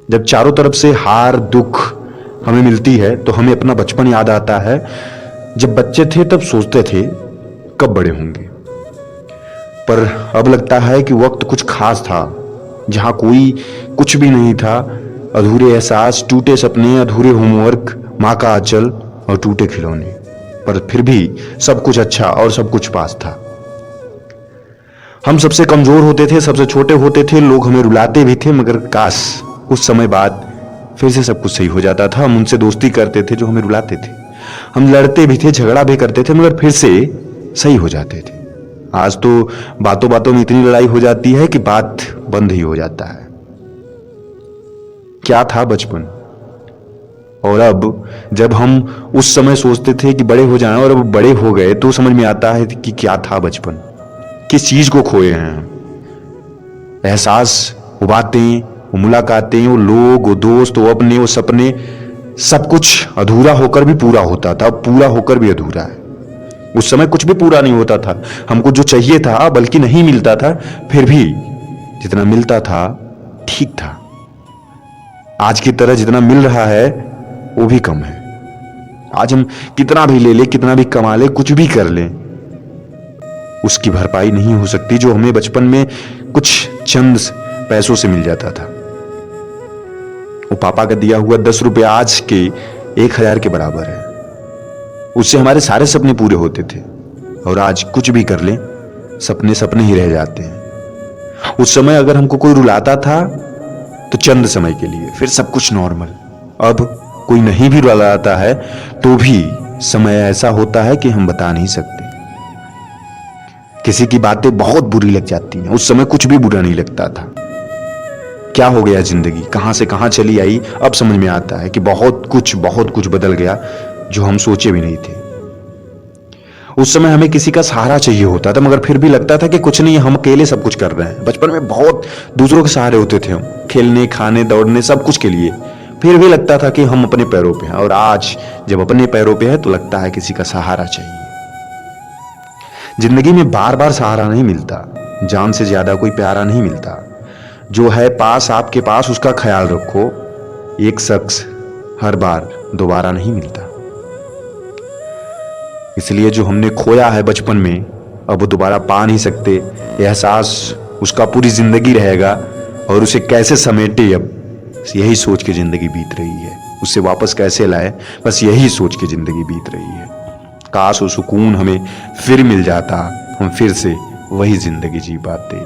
जब चारों तरफ से हार दुख हमें मिलती है तो हमें अपना बचपन याद आता है। जब बच्चे थे तब सोचते थे कब बड़े होंगे, पर अब लगता है कि वक्त कुछ खास था जहां कोई कुछ भी नहीं था। अधूरे एहसास, टूटे सपने, अधूरे होमवर्क, माँ का आंचल और टूटे खिलौने, पर फिर भी सब कुछ अच्छा और सब कुछ पास था। हम सबसे कमजोर होते थे, सबसे छोटे होते थे, लोग हमें रुलाते भी थे, मगर काश कुछ समय बाद फिर से सब कुछ सही हो जाता था। हम उनसे दोस्ती करते थे जो हमें रुलाते थे, हम लड़ते भी थे, झगड़ा भी करते थे, मगर फिर से सही हो जाते थे। आज तो बातों बातों में इतनी लड़ाई हो जाती है कि बात बंद ही हो जाता है। क्या था बचपन, और अब जब हम उस समय सोचते थे कि बड़े हो जाएं और अब बड़े हो गए तो समझ में आता है कि क्या था बचपन, किस चीज को खोए हैं हम। एहसास, वो बातें, वो मुलाकातें, वो लोग, वो दोस्त, वो अपने, वो सपने, सब कुछ अधूरा होकर भी पूरा होता था, पूरा होकर भी अधूरा है। उस समय कुछ भी पूरा नहीं होता था, हमको जो चाहिए था बल्कि नहीं मिलता था, फिर भी जितना मिलता था ठीक था। आज की तरह जितना मिल रहा है वो भी कम है। आज हम कितना भी ले ले, कितना भी कमा ले, कुछ भी कर ले, उसकी भरपाई नहीं हो सकती जो हमें बचपन में कुछ चंद पैसों से मिल जाता था। वो पापा का दिया हुआ 10 रुपए आज के 1000 के बराबर है। उससे हमारे सारे सपने पूरे होते थे, और आज कुछ भी कर ले सपने सपने ही रह जाते हैं। उस समय अगर हमको कोई रुलाता था तो चंद समय के लिए, फिर सब कुछ नॉर्मल। अब कोई नहीं भी रुलाता है तो भी समय ऐसा होता है कि हम बता नहीं सकते। किसी की बातें बहुत बुरी लग जाती हैं, उस समय कुछ भी बुरा नहीं लगता था। क्या हो गया जिंदगी, कहां से कहां चली आई, अब समझ में आता है कि बहुत कुछ बदल गया जो हम सोचे भी नहीं थे। उस समय हमें किसी का सहारा चाहिए होता था, मगर फिर भी लगता था कि कुछ नहीं, हम अकेले सब कुछ कर रहे हैं। बचपन में बहुत दूसरों के सहारे होते थे हम, खेलने, खाने, दौड़ने, सब कुछ के लिए। फिर भी लगता था कि हम अपने पैरों पे हैं, और आज जब अपने पैरों पे है तो लगता है किसी का सहारा चाहिए। जिंदगी में बार बार सहारा नहीं मिलता, जान से ज्यादा कोई प्यारा नहीं मिलता। जो है पास, आपके पास, उसका ख्याल रखो। एक शख्स हर बार दोबारा नहीं मिलता, इसलिए जो हमने खोया है बचपन में अब वो दोबारा पा नहीं सकते। एहसास उसका पूरी जिंदगी रहेगा, और उसे कैसे समेटे अब यही सोच के जिंदगी बीत रही है। उसे वापस कैसे लाए, बस यही सोच के जिंदगी बीत रही है। काश वो सुकून हमें फिर मिल जाता, हम फिर से वही जिंदगी जी पाते।